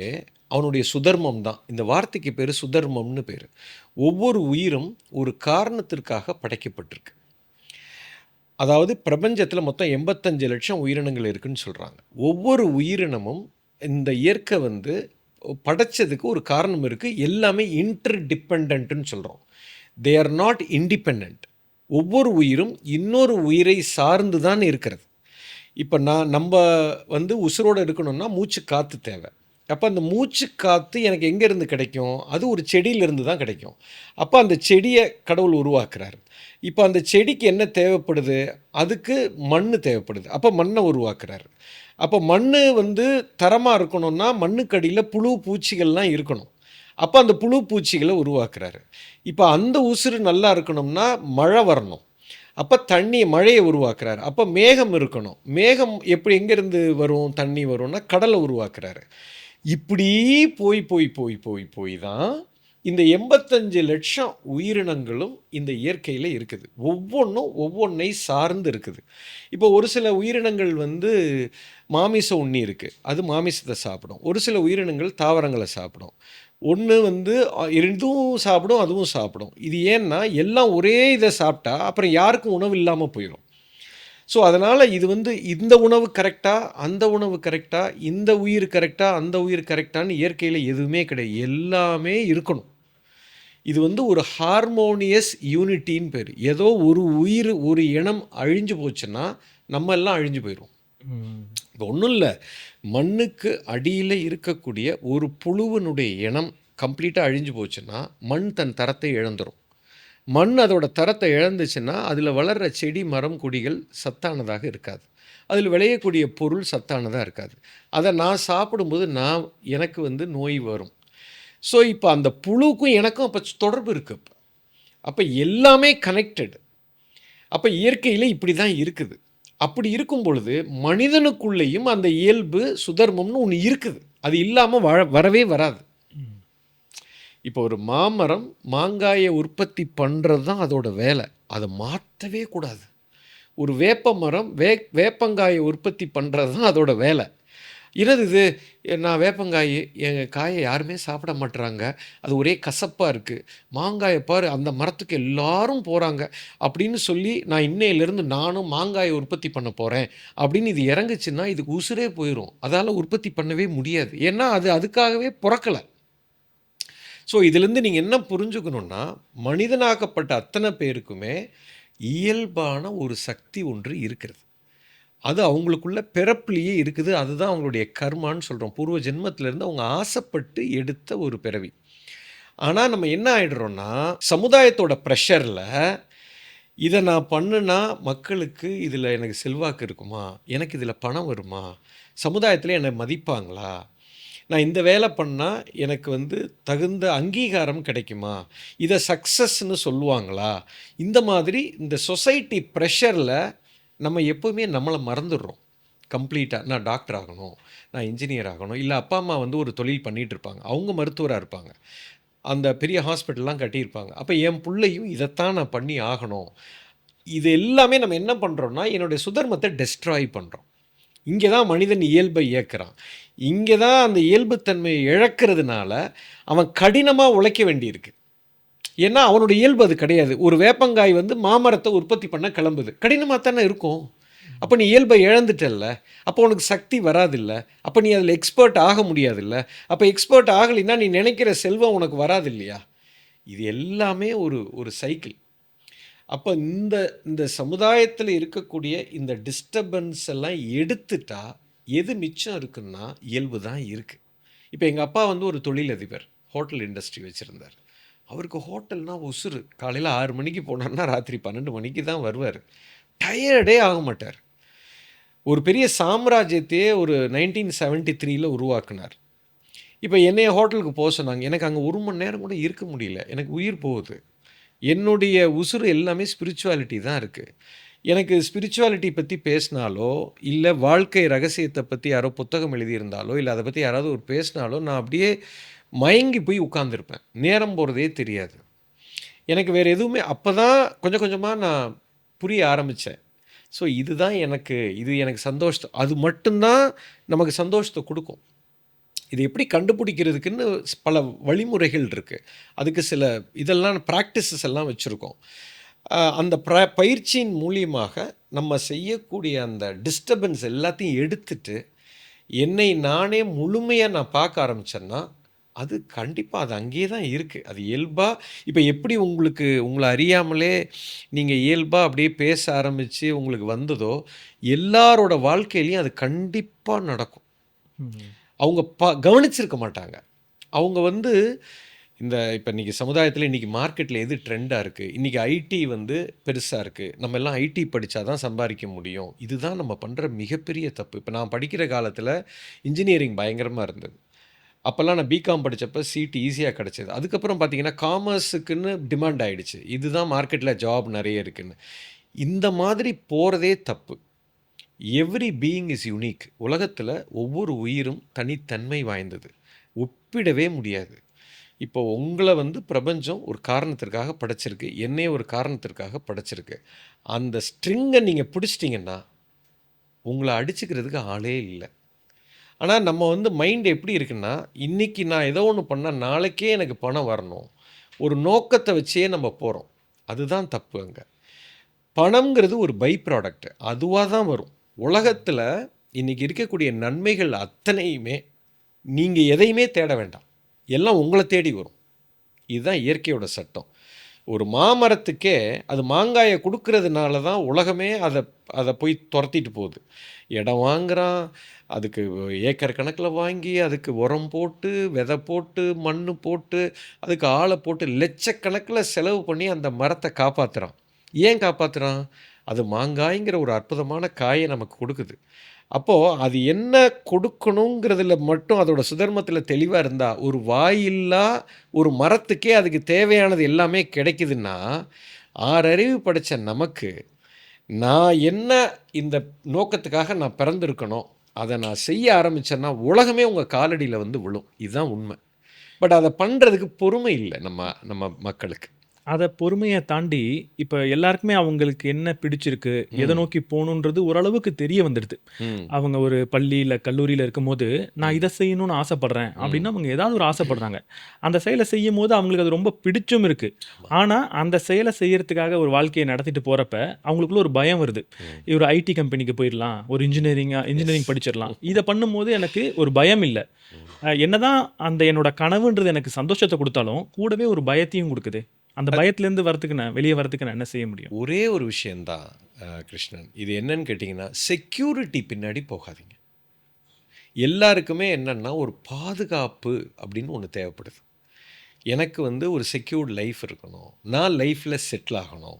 B: அவனுடைய சுதர்மம் தான். இந்த வார்த்தைக்கு பேர் சுதர்மம்னு பேர். ஒவ்வொரு உயிரும் ஒரு காரணத்திற்காக படைக்கப்பட்டிருக்கு. அதாவது பிரபஞ்சத்தில் மொத்தம் 85 லட்சம் உயிரினங்கள் இருக்குன்னு சொல்கிறாங்க. ஒவ்வொரு உயிரினமும் இந்த இயற்கை வந்து படைச்சதுக்கு ஒரு காரணம் இருக்குது. எல்லாமே இன்டர் டிபெண்ட்னு சொல்கிறோம். They are not independent. ஒவ்வொரு உயிரும் இன்னொரு உயிரை சார்ந்து தான் இருக்கிறது. இப்போ நம்ம வந்து உசுரோடு இருக்கணும்னா மூச்சு காற்று தேவை. அப்போ அந்த மூச்சு காற்று எனக்கு எங்கேருந்து கிடைக்கும்? அது ஒரு செடியிலிருந்து தான் கிடைக்கும். அப்போ அந்த செடியை கடவுள் உருவாக்குறாரு. இப்போ அந்த செடிக்கு என்ன தேவைப்படுது? அதுக்கு மண் தேவைப்படுது. அப்போ மண்ணை உருவாக்குறாரு. அப்போ மண் வந்து தரமாக இருக்கணும்னா மண்ணுக்கடியில் புழு பூச்சிகள்லாம் இருக்கணும். அப்போ அந்த புழு பூச்சிகளை உருவாக்குறாரு. இப்போ அந்த உசுறு நல்லா இருக்கணும்னா மழை வரணும். அப்போ மழையை உருவாக்குறாரு. அப்போ மேகம் இருக்கணும். மேகம் எப்படி எங்கேருந்து வரும்? தண்ணி வரும்னா கடலை உருவாக்குறாரு. இப்படி போய் போய் போய் போய் போய் தான் இந்த 85 லட்சம் உயிரினங்களும் இந்த இயற்கையில் இருக்குது. ஒவ்வொன்றும் ஒவ்வொன்றை சார்ந்து இருக்குது. இப்போ ஒரு சில உயிரினங்கள் வந்து மாமிச உண்ணி இருக்குது, அது மாமிசத்தை சாப்பிடும். ஒரு சில உயிரினங்கள் தாவரங்களை சாப்பிடும். ஒன்று வந்து இதுவும் சாப்பிடும், அதுவும் சாப்பிடும். இது ஏன்னா எல்லாம் ஒரே இதை சாப்பிட்டா அப்புறம் யாருக்கும் உணவு இல்லாமல் போயிடும். ஸோ அதனால் இது வந்து இந்த உணவு கரெக்டாக, அந்த உணவு கரெக்டாக, இந்த உயிர் கரெக்டாக, அந்த உயிர் கரெக்டான்னு இயற்கையில் எதுவுமே கிடையாது. எல்லாமே இருக்கணும். இது வந்து ஒரு ஹார்மோனியஸ் யூனிட்டின்னு பேர். ஏதோ ஒரு உயிர், ஒரு இனம் அழிஞ்சு போச்சுன்னா நம்ம எல்லாம் அழிஞ்சு போயிடும். இப்போ ஒன்றும் இல்லை, மண்ணுக்கு அடியில் இருக்கக்கூடிய ஒரு புழுவினுடைய இனம் கம்ப்ளீட்டாக அழிஞ்சு போச்சுன்னா மண் தன் தரத்தை இழந்துடும். மண் அதோட தரத்தை இழந்துச்சுன்னா அதில் வளர்கிற செடி மரம் கொடிகள் சத்தானதாக இருக்காது. அதில் விளையக்கூடிய பொருள் சத்தானதாக இருக்காது. அதை நான் சாப்பிடும்போது எனக்கு வந்து நோய் வரும். ஸோ இப்போ அந்த புழுக்கும் எனக்கும் அப்போ தொடர்பு இருக்குது. அப்போ எல்லாமே கனெக்டட். அப்போ இயற்கையில் இப்படி தான் இருக்குது. அப்படி இருக்கும் பொழுது மனிதனுக்குள்ளேயும் அந்த இயல்பு சுதர்மம்னு ஒன்று இருக்குது. அது இல்லாமல் வரவே வராது. இப்போ ஒரு மாமரம் மாங்காயை உற்பத்தி பண்ணுறது தான் அதோட வேலை. அதை மாற்றவே கூடாது. ஒரு வேப்ப மரம் வேப்பங்காயை உற்பத்தி பண்ணுறது தான் அதோட வேலை. என்னது இது? நான் வேப்பங்காய் என் காயை யாருமே சாப்பிட மாட்றாங்க. அது ஒரே கசப்பா இருக்கு. மாங்காய பாரு அந்த மரத்துக்கு எல்லாரும் போறாங்க. அப்படின்னு சொல்லி நான் இன்னையிலிருந்து நானும் மாங்காய உற்பத்தி பண்ண போறேன். அப்படின்னு இது இறங்குச்சுன்னா இதுக்கு உசுரே போயிரும். அதால உற்பத்தி பண்ணவே முடியாது. ஏன்னா அது அதுக்காகவே பொறக்கல. ஸோ இதிலேருந்து நீங்க என்ன புரிஞ்சுக்கணும்னா, மனிதனாக்கப்பட்ட அத்தனை பேருக்குமே இயல்பான ஒரு சக்தி ஒன்று இருக்கிறது. அது அவங்களுக்குள்ள பிறப்பிலேயே இருக்குது. அதுதான் அவங்களுடைய கர்மான்னு சொல்றோம். பூர்வ ஜென்மத்திலேருந்து அவங்க ஆசைப்பட்டு எடுத்த ஒரு பிறவி. ஆனா நம்ம என்ன ஆயிடுறோம்னா, சமுதாயத்தோட பிரஷர்ல இத நான் பண்ணுனா மக்களுக்கு இதில எனக்கு செல்வாக்கு இருக்குமா? எனக்கு இதில பணம் வருமா? சமுதாயத்தில என்ன மதிப்பாங்களா? நான் இந்த வேலை பண்ணா எனக்கு வந்து தகுந்த அங்கீகாரம் கிடைக்குமா? இத சக்சஸ்ன்னு சொல்லுவாங்களா? இந்த மாதிரி இந்த சொசைட்டி பிரஷர்ல நம்ம எப்பவுமே நம்மள மறந்துடுறோம். கம்ப்ளீட்டா. நான் டாக்டர் ஆகணும், நான் இன்ஜினியர் ஆகணும். இல்ல அப்பா, அம்மா வந்து ஒரு தொழில் பண்ணிட்டு இருப்பாங்க. அவங்க மருத்துவரா இருப்பாங்க. அந்த பெரிய ஹாஸ்பிட்டல்லாம் கட்டியிருப்பாங்க. அப்ப என் புள்ளையும் இதத்தான் நான் பண்ணி ஆகணும். இது எல்லாமே நம்ம என்ன பண்றோம்னா, என்னுடைய சுதர்மத்த டெஸ்ட்ராய் பண்றோம். இங்க தான் மனிதன் இயல்பை இழக்கிறான். இங்க தான் அந்த இயல்புத்தன்மையை இழக்கிறதுனால, அவன் கடினமா உழைக்க வேண்டியிருக்கு. ஏன்னா, அவனுடைய இயல்பு அது கிடையாது. ஒரு வேப்பங்காய் வந்து மாமரத்த உற்பத்தி பண்ண கிளம்புது. கடினமா தானே இருக்கும். அப்ப நீ இயல்பை இழந்துட்டல்ல. அப்போ உனக்கு சக்தி வராதுல்ல. அப்ப நீ அதில எக்ஸ்பர்ட் ஆக முடியாதுல்ல. அப்ப எக்ஸ்பர்ட் ஆகலைன்னா, நீ நினைக்கிற செல்வம் உனக்கு வராது இல்லையா? இது எல்லாமே ஒரு ஒரு சைக்கிள். அப்ப இந்த இந்த சமுதாயத்தில இருக்கக்கூடிய இந்த டிஸ்டர்பன்ஸ் எல்லாம் எடுத்துட்டா, எது மிச்சம் இருக்குன்னா, இயல்பு தான் இருக்கு. இப்ப எங்க அப்பா வந்து ஒரு தொழிலதிபர். ஹோட்டல் இண்டஸ்ட்ரி வச்சிருந்தார். அவருக்கு ஹோட்டல்னா உசுரு. காலையில 6 மணிக்கு போனார்னா, ராத்திரி 12 மணிக்கு தான் வருவாரு. டயர்டே ஆக மாட்டார். ஒரு பெரிய சாம்ராஜ்யத்தையே ஒரு 1973ல உருவாக்குனார். இப்ப என்னைய ஹோட்டலுக்கு சொன்னாங்க. எனக்கு அங்க 1 மணி நேரம் கூட இருக்க முடியல. எனக்கு உயிர் போகுது. என்னுடைய உசுரு எல்லாமே ஸ்பிரிச்சுவாலிட்டி தான் இருக்கு. எனக்கு ஸ்பிரிச்சுவாலிட்டி பத்தி பேசினாலோ, இல்ல வாழ்க்கை ரகசியத்த பத்தி யாரோ புத்தகம் எழுதியிருந்தாலோ, இல்ல அத பத்தி யாராவது ஒரு பேசினாலோ, நான் அப்படியே மயங்கி போய் உட்கார்ந்திருப்பேன். நேரம் போறதே தெரியாது. எனக்கு வேற எதுவுமே அப்பதான் கொஞ்சம் கொஞ்சமா நான் புரிய ஆரம்பிச்சேன். ஸோ இதுதான் இது எனக்கு சந்தோஷத்த அது மட்டும் தான் நமக்கு சந்தோஷத்த குடுக்கும். இது எப்படி கண்டுபிடிக்கிறதுக்குன்னு பல வழிமுறைகள் இருக்கு. அதுக்கு சில இதெல்லாம் பிராக்டிஸஸ் எல்லாம் வச்சிருக்கோம். அந்த பயிற்சியின் மூலியமாக நம்ம செய்யக்கூடிய அந்த டிஸ்டர்பன்ஸ் எல்லாத்தையும் எடுத்துட்டு, என்னை நானே முழுமையா நான் பார்க்க ஆரம்பிச்சேன்னா, அது கண்டிப்பா அது அங்கேயே தான் இருக்கு. அது இயல்பா இப்ப எப்படி உங்கள அறியாமலே நீங்க இயல்பா அப்படியே பேச ஆரம்பிச்சு உங்களுக்கு வந்ததோ, எல்லாரோட வாழ்க்கையிலயும் அது கண்டிப்பா நடக்கும்.
A: ம்.
B: அவங்க கவனிச்சிருக்க மாட்டாங்க. அவங்க வந்து இப்ப இன்னைக்கு சமுதாயத்தில இன்னைக்கு மார்க்கெட்ல எது ட்ரெண்டா இருக்கு? இன்னைக்கு ஐடி வந்து பெருசா இருக்கு. நம்ம எல்லாம் ஐடி படிச்சா தான் சம்பாரிக்க முடியும். இதுதான் நம்ம பண்ற மிகப்பெரிய தப்பு. இப்ப நான் படிக்கிற காலத்தில இன்ஜினியரிங் பயங்கரமா இருந்தது. அப்பல்லாம் நான் பிகாம் படிச்சப்ப சீட் ஈஸியா கிடைச்சது. அதுக்கப்புறம் பார்த்தீங்கன்னா, காமர்ஸுக்குன்னு டிமாண்ட் ஆயிடுச்சு. இதுதான் மார்க்கெட்ல ஜாப் நெறைய இருக்குன்னு. இந்த மாதிரி போறதே தப்பு. Every being is unique. உலகத்தில ஒவ்வொரு உயிரும் தனித்தன்மை வாய்ந்தது. ஒப்பிடவே முடியாது. இப்போ உங்கள வந்து பிரபஞ்சம் ஒரு காரணத்திற்காக படைச்சிருக்கு. என்னைய ஒரு காரணத்திற்காக படைச்சிருக்கு. அந்த ஸ்ட்ரிங்க நீங்க பிடிச்சிட்டீங்கன்னா, உங்கள அடிச்சுக்கிறதுக்கு ஆளே இல்ல. ஆனா நம்ம வந்து மைண்ட் எப்படி இருக்குன்னா, இன்னைக்கு நான் ஏதோ ஒண்ணு பண்ணா நாளைக்கே எனக்கு பணம் வரணும். ஒரு நோக்கத்த வச்சே நம்ம போறோம். அதுதான் தப்பு அங்க. பணம்ங்கிறது ஒரு பை ப்ராடக்ட். அதுவா தான் வரும். உலகத்தில இன்னைக்கு இருக்கக்கூடிய நன்மைகள் அத்தனையுமே நீங்க எதையுமே தேட வேண்டாம். எல்லாம் உங்கள தேடி வரும். இதுதான் இயற்கையோட சட்டம். ஒரு மாமரத்துக்கே அது மாங்காய குடுக்கிறதுனால தான் உலகமே அத போய் தொரத்திட்டு போகுது. இடம் வாங்குறான், அதுக்கு ஏக்கர் கணக்குல வாங்கி, அதுக்கு உரம் போட்டு, விதை போட்டு, மண்ணு போட்டு, அதுக்கு ஆள போட்டு லட்சக்கணக்குல செலவு பண்ணி அந்த மரத்த காப்பாத்துறான். ஏன் காப்பாத்துறான்? அது மாங்காய்ங்கிற ஒரு அற்புதமான காய நமக்கு குடுக்குது. அப்போ அது என்ன கொடுக்கணுங்கிறதுல மட்டும் அதோட சுதர்மத்தில தெளிவா இருந்தா, ஒரு வாயில்லா ஒரு மரத்துக்கே அதுக்கு தேவையானது எல்லாமே கிடைக்குதுன்னா, 6 அறிவு படைச்ச நமக்கு, நான் என்ன இந்த நோக்கத்துக்காக நான் பிறந்திருக்கனோ, அத நான் செய்ய ஆரம்பிச்சேன்னா, உலகமே உங்க காலடியில வந்து விழும். இதுதான் உண்ம. பட் அத பண்றதுக்கு பொறுமை இல்ல நம்ம நம்ம மக்களுக்கு.
A: அத பொறுமைய தாண்டி, இப்ப எல்லாருக்குமே அவங்களுக்கு என்ன பிடிச்சிருக்கு, எத
B: ம்.
A: நோக்கி போணுன்றது ஓரளவுக்கு தெரிய வந்துடுது.
B: ம்.
A: அவங்க ஒரு பள்ளி, இல்ல கல்லூரியில இருக்கும்போது, நான்
B: ம்.
A: இத செய்யணும்னு ஆசைப்படுறேன்
B: ம்.
A: அப்படின்னு அவங்க ஏதாவது ஒரு ஆசைப்படுறாங்க. அந்த செயல செய்யும்போது அவங்களுக்கு அது ரொம்ப பிடிச்சும் இருக்கு.
B: ஆமா.
A: ஆனா, அந்த செயல செய்யறதுக்காக ஒரு வாழ்க்கைய நடத்திட்டு போறப்ப, அவங்களுக்குள்ள ஒரு பயம் வருது.
B: ம்.
A: ஒரு ஐடி கம்பெனிக்கு போயிரலாம், ஒரு
B: எஸ்.
A: இன்ஜினியரிங் படிச்சிரலாம். இத பண்ணும்போது எனக்கு ஒரு பயம் இல்ல.
B: ம்.
A: என்னதான் அந்த என்னோட கனவுன்றது எனக்கு சந்தோஷத்த குடுத்தாலும், கூடவே ஒரு பயத்தையும் குடுக்குது. அந்த
B: அது
A: பயத்திலேருந்து வரதுக்கு வெளிய வரதுக்கு நான் என்ன செய்ய முடியும்?
B: ஒரே ஒரு விஷயம் தான் கிருஷ்ணன். இது என்னன்னு கேட்டீங்கன்னா, செக்யூரிட்டி பின்னாடி போகாதீங்க. எல்லாருக்குமே என்னன்னா, ஒரு பாதுகாப்பு அப்படின்னு ஒண்ணு தேவைப்படுது. எனக்கு வந்து ஒரு செக்யூர்ட் லைஃப் இருக்கணும். நான் லைஃப்ல செட்டில் ஆகணும்.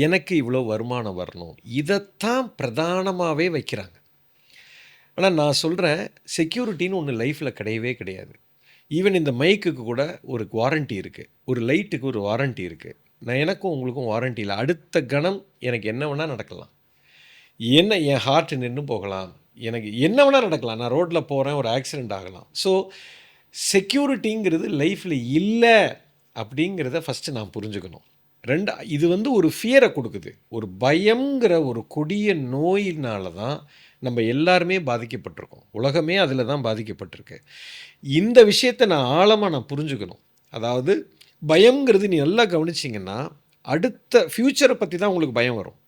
B: எனக்கு இவ்வளோ வருமானம் வரணும். இதத்தான் பிரதானமாவே வைக்கிறாங்க. ஆனா நான் சொல்றேன், செக்யூரிட்டின்னு ஒண்ணு லைஃப்ல கிடையவே கிடையாது. ஈவன் இந்த மைக்குக்கு கூட ஒரு வாரண்டி இருக்கு. ஒரு லைட்டுக்கு ஒரு வாரண்டி இருக்கு. எனக்கும் உங்களுக்கும் வாரண்டி இல்ல. அடுத்த கணம் எனக்கு என்ன வேணா நடக்கலாம். என் ஹார்ட் நின்னு போகலாம். எனக்கு என்ன வேணா நடக்கலாம். நான் ரோட்ல போறேன், ஒரு ஆக்சிடென்ட் ஆகலாம். ஸோ செக்யூரிட்டிங்கிறது லைஃப்ல இல்ல அப்படிங்கிறத ஃபர்ஸ்ட்டு நான் புரிஞ்சுக்கணும். இது வந்து ஒரு ஃபியரை குடுக்குது. ஒரு பயம்ங்கிற ஒரு கொடிய நோயினால தான் நம்ம எல்லாருமே பாதிக்கப்பட்டிருக்கோம். உலகமே அதில தான் பாதிக்கப்பட்டிருக்கு. இந்த விஷயத்த நான் புரிஞ்சுக்கணும். அதாவது பயம்ங்கிறது நீ நல்லா கவனிச்சீங்கன்னா, அடுத்த ஃப்யூச்சர பத்தி தான் உங்களுக்கு பயம் வரும்.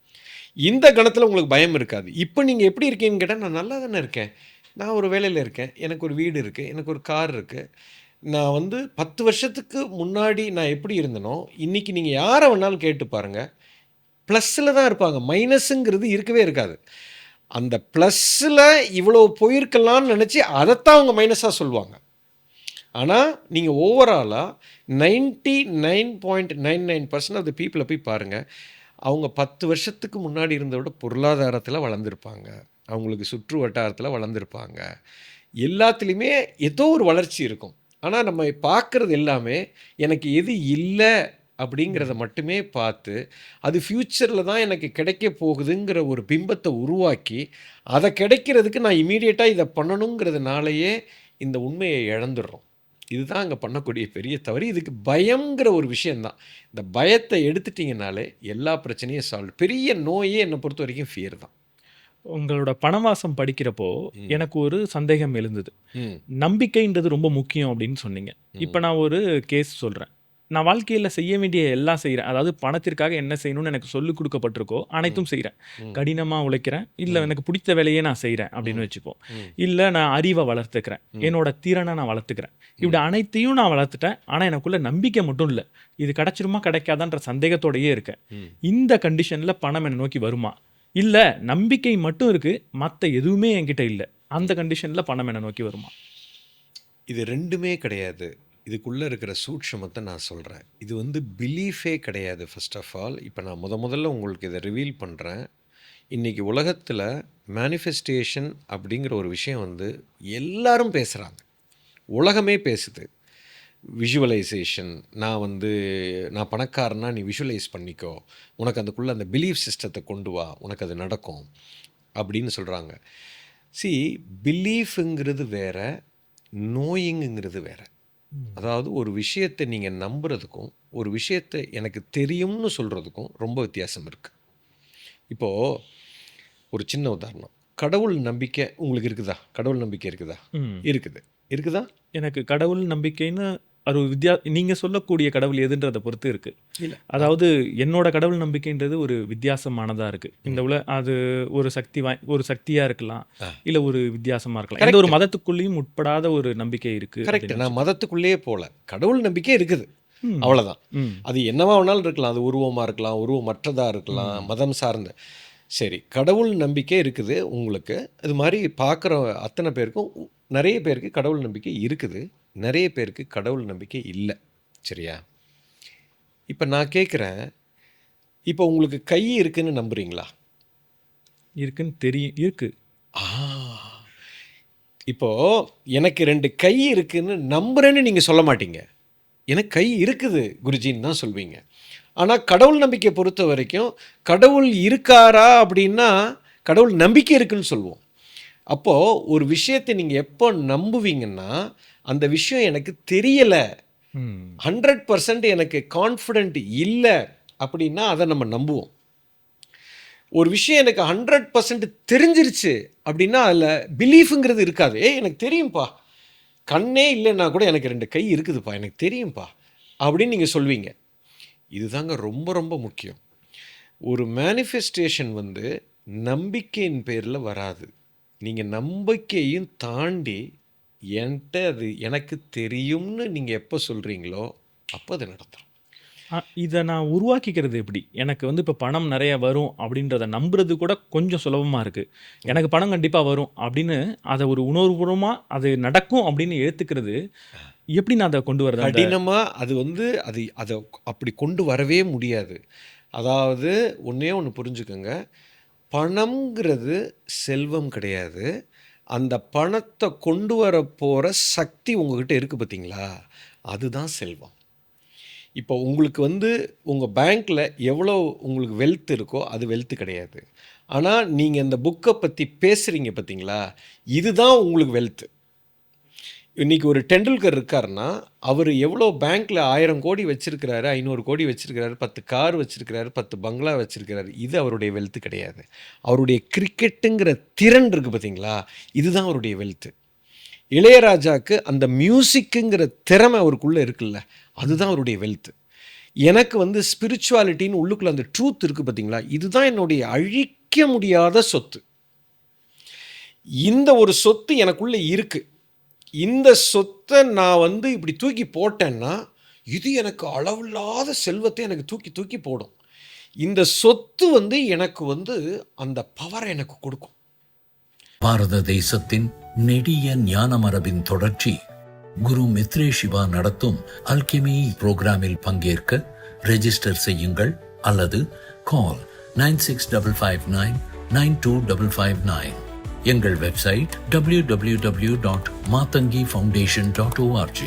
B: இந்த கணத்துல உங்களுக்கு பயம் இருக்காது. இப்ப நீங்க எப்படி இருக்கீங்கன்னு கேட்டா, நான் நல்லா தானே இருக்கேன். நான் ஒரு வேலையில இருக்கேன். எனக்கு ஒரு வீடு இருக்கு. எனக்கு ஒரு கார் இருக்கு. நான் வந்து 10 வருஷத்துக்கு முன்னாடி நான் எப்படி இருந்தேனோ, இன்னைக்கு நீங்க யார வேணாலும் கேட்டு பாருங்க. ப்ளஸ்ல தான் இருப்பாங்க. மைனஸ்ங்கிறது இருக்கவே இருக்காது. அந்த ப்ளஸ்ல இவ்வளோ போயிருக்கலாம்னு நெனச்சு, அதத்தான் அவங்க மைனஸா சொல்லுவாங்க. ஆனா, நீங்க ஓவராலா 99.99% ஆஃப் த பீப்பிள போய் பாருங்க. அவங்க 10 வருஷத்துக்கு முன்னாடி இருந்தத விட பொருளாதாரத்தில வளர்ந்திருப்பாங்க. அவங்களுக்கு சுற்று வட்டாரத்தில வளர்ந்திருப்பாங்க. எல்லாத்துலயுமே ஏதோ ஒரு வளர்ச்சி இருக்கும். ஆனா, நம்ம பார்க்கிறது எல்லாமே எனக்கு எது இல்ல அப்படிங்கிறத
A: ம்.
B: மட்டுமே பார்த்து, அது ஃப்யூச்சர்ல தான் எனக்கு கிடைக்க போகுதுங்கிற ஒரு பிம்பத்த உருவாக்கி, அத கிடைக்கிறதுக்கு நான் இம்மீடியட்டா இத பண்ணணுங்கிறதுனாலயே இந்த உண்மைய இழந்துர்றோம். இதுதான் அங்க பண்ணக்கூடிய பெரிய தவறு. இதுக்கு பயம்ங்கிற ஒரு விஷயம் தான். இந்த பயத்த எடுத்துட்டீங்கனாலே எல்லா பிரச்சனையும் சால்வ். பெரிய நோயே என்ன பொறுத்தவரைக்கும் ஃபியர் தான்.
A: உங்களோட பணவாசம் படிக்கிறப்போ,
B: ம்.
A: எனக்கு ஒரு சந்தேகம் எழுந்தது.
B: ம்.
A: நம்பிக்கைன்றது ரொம்ப முக்கியம் அப்படின்னு சொன்னீங்க. இப்ப
B: ம்.
A: நான் ஒரு கேஸ் சொல்றேன். நான் வாழ்க்கையில செய்ய வேண்டிய எல்லாம் செய்றேன். அதாவது பணத்திற்காக என்ன செய்யணும்னு எனக்கு சொல்லிக் குடுக்கப்பட்டிருக்கோ,
B: ம்.
A: அனைத்தும் செய்றேன்.
B: ம்.
A: கடினமா உழைக்கிறேன். இல்ல
B: ம்.
A: எனக்கு பிடித்த வேலையே நான் செய்றேன் அப்படின்னு
B: ம்.
A: வச்சுப்போம்.
B: ம்.
A: இல்ல நான் அறிவ வளர்த்துக்கிறேன்.
B: ம்.
A: என்னோட திறன நான் வளர்த்துக்கிறேன். இப்படி
B: ம்.
A: அனைத்தையும் நான் வளர்த்துட்டேன். ஆனா எனக்குள்ள நம்பிக்கை மட்டும் இல்ல. இது கிடைச்சிருமா கிடைக்காதான்ற சந்தேகத்தோடயே இருக்கேன்.
B: ம்.
A: இந்த கண்டிஷன்ல பணம் என்ன நோக்கி வருமா? இல்ல நம்பிக்கை மட்டும் இருக்கு. மத்த எதுவுமே என்கிட்ட இல்ல. அந்த கண்டிஷன்ல பணம் என்ன நோக்கி வருமா?
B: இது 2மே கிடையாது. இதுக்குள்ள இருக்கிற சூட்சுமத்த நான் சொல்றேன். இது வந்து பிலீஃபே கிடையாது ஃபர்ஸ்ட் ஆஃப் ஆல். இப்ப நான் முதல்ல உங்களுக்கு இத ரிவீல் பண்றேன். இன்னைக்கு உலகத்துல மேனிஃபெஸ்டேஷன் அப்படிங்கிற ஒரு விஷயம் வந்து எல்லாரும் பேசுறாங்க. உலகமே பேசுது. விஷுவலைசேஷன் நான் பணக்காரன்னா நீ விஷுவலைஸ் பண்ணிக்கோ. உனக்கு அதுக்குள்ள அந்த பிலீஃப் சிஸ்டத்த கொண்டு வா. உனக்கு அது நடக்கும். அப்படின்னு சொல்றாங்க. பிலீஃப்ங்கிறது வேற, நோயிங்கிறது வேற.
A: ம்.
B: அதாவது ஒரு விஷயத்த நீங்க நம்புறதுக்கும், ஒரு விஷயத்த எனக்கு தெரியும்னு சொல்றதுக்கும் ரொம்ப வித்தியாசம் இருக்கு. இப்போ ஒரு சின்ன உதாரணம். கடவுள் நம்பிக்கை உங்களுக்கு இருக்குதா? கடவுள் நம்பிக்கை இருக்குதா?
A: ம்.
B: இருக்குது. இருக்குதா?
A: எனக்கு கடவுள் நம்பிக்கைன்னு ஒரு நீங்க சொல்லக்கூடிய கடவுள் எதுன்றத பொறுத்து இருக்கு.
B: இல்ல.
A: அதாவது என்னோட கடவுள் நம்பிக்கைன்றது ஒரு வித்தியாசமானதா இருக்கு.
B: ம்.
A: அது ஒரு சக்தியா இருக்கலாம்.
B: ஆ.
A: இல்ல ஒரு வித்தியாசமா இருக்கலாம். எந்த ஒரு
B: கரெக்ட்.
A: மதத்துக்குள்ளேயும் உட்படாத ஒரு நம்பிக்கை இருக்கு
B: கரெக்ட்.
A: அப்படின்னு
B: நான்
A: வச்சுப்போம்.
B: மதத்துக்குள்ளேயே போல. கடவுள் நம்பிக்கை இருக்குது.
A: ம்.
B: அவ்வளதான்.
A: ம்.
B: அது என்னவா வேணாலும் இருக்கலாம். அது உருவமா இருக்கலாம், உருவமற்றதா இருக்கலாம்,
A: ம்.
B: மதம் சார்ந்த. சரி, கடவுள் நம்பிக்கை இருக்குது உங்களுக்கு. அது மாரி பார்க்குற அத்தன பேருக்கும் நெறைய பேருக்கு கடவுள் நம்பிக்கை இருக்குது. நெறைய பேருக்கு கடவுள் நம்பிக்கை இல்ல. சரியா? இப்ப நான் கேட்கிறேன், இப்ப உங்களுக்கு கை இருக்குன்னு நம்புறீங்களா?
A: இருக்குன்னு தெரியும். இருக்கு.
B: ஆ. இப்போ எனக்கு 2 கை இருக்குன்னு நம்புறேன்னு நீங்க சொல்ல மாட்டீங்க. எனக்கு கை இருக்குது குருஜின்னு தான் சொல்வீங்க. ஆனா கடவுள் நம்பிக்கைய பொறுத்தவரைக்கும், கடவுள் இருக்காரா அப்படின்னா, கடவுள் நம்பிக்கை இருக்குன்னு சொல்வோம். அப்போ ஒரு விஷயத்த நீங்க எப்போ நம்புவீங்கன்னா, அந்த விஷயம் எனக்கு தெரியல. 100% எனக்கு கான்ஃபிடென்ட் இல்லை அப்படின்னா அதை நம்ம நம்புவோம். ஒரு விஷயம் எனக்கு 100% தெரிஞ்சிருச்சு அப்படின்னா அதில் பிலீஃபுங்கிறது இருக்காது. எனக்கு தெரியும்ப்பா, கண்ணே இல்லைன்னா கூட எனக்கு 2 கை இருக்குதுப்பா, எனக்கு தெரியும்ப்பா அப்படின்னு நீங்கள் சொல்வீங்க. இதுதாங்க ரொம்ப ரொம்ப முக்கியம். ஒரு மேனிஃபெஸ்டேஷன் வந்து நம்பிக்கையின் பேரில் வராது. நீங்கள் நம்பிக்கையும் தாண்டி என்கிட்ட அது எனக்கு தெரியும்னு நீங்கள் எப்போ சொல்கிறீங்களோ அப்போ அது நடத்தும்.
A: இதை நான் உருவாக்கிக்கிறது எப்படி? எனக்கு வந்து இப்போ பணம் நிறைய வரும் அப்படின்றத நம்புறது கூட கொஞ்சம் சுலபமாக இருக்குது. எனக்கு பணம் கண்டிப்பாக வரும் அப்படின்னு அதை ஒரு உணர்வுபூர்வமாக அது நடக்கும் அப்படின்னு ஏற்றுக்கிறது எப்படி நான் அதை கொண்டு வரது?
B: கடினமாக அது வந்து அதை அப்படி கொண்டு வரவே முடியாது. அதாவது ஒன்றே ஒன்று புரிஞ்சுக்கோங்க, பணம்ங்கிறது செல்வம் கிடையாது. அந்த பணத்தை கொண்டு வர போகிற சக்தி உங்ககிட்ட இருக்குது பார்த்தீங்களா, அதுதான் செல்வம். இப்போ உங்களுக்கு வந்து உங்கள் பேங்க்கில் எவ்வளோ உங்களுக்கு வெல்த் இருக்கோ அது வெல்த் கிடையாது. ஆனால் நீங்கள் இந்த புக்கை பற்றி பேசுகிறீங்க பார்த்தீங்களா, இதுதான் உங்களுக்கு வெல்த்து. இன்றைக்கி ஒரு டெண்டுல்கர் இருக்காருன்னா அவர் எவ்வளோ பேங்க்கில் 1000 கோடி வச்சுருக்கிறாரு, 500 கோடி வச்சுருக்கிறாரு, 10 கார் வச்சுருக்கிறாரு, 10 பங்களா வச்சுருக்கிறாரு. இது அவருடைய வெல்த்து கிடையாது. அவருடைய கிரிக்கெட்டுங்கிற திறன் இருக்குது பார்த்தீங்களா, இதுதான் அவருடைய வெல்த்து. இளையராஜாவுக்கு அந்த மியூசிக்குங்கிற திறமை அவருக்குள்ளே இருக்குல்ல, அதுதான் அவருடைய வெல்த்து. எனக்கு வந்து ஸ்பிரிச்சுவாலிட்டின்னு உள்ளுக்குள்ளே அந்த ட்ரூத் இருக்குது பார்த்தீங்களா, இதுதான் என்னுடைய அழிக்க முடியாத சொத்து. இந்த ஒரு சொத்து எனக்குள்ளே இருக்குது. இந்த சொத்தை நான் வந்து இப்படி தூக்கி போட்டேன்னா இது எனக்கு அளவில்லாத செல்வத்தை எனக்கு தூக்கி தூக்கி போடும். இந்த சொத்து வந்து எனக்கு வந்து அந்த பவரை எனக்கு கொடுக்கும்.
C: பாரத தேசத்தின் நெடிய ஞான மரபின் தொடர்ச்சி குரு மித்ரே சிவா நடத்தும் அல்கெமி புரோகிராமில் பங்கேற்க ரெஜிஸ்டர் செய்யுங்கள் அல்லது கால் 9655992559. எங்கள் வெப்சைட் www.matangifoundation.org.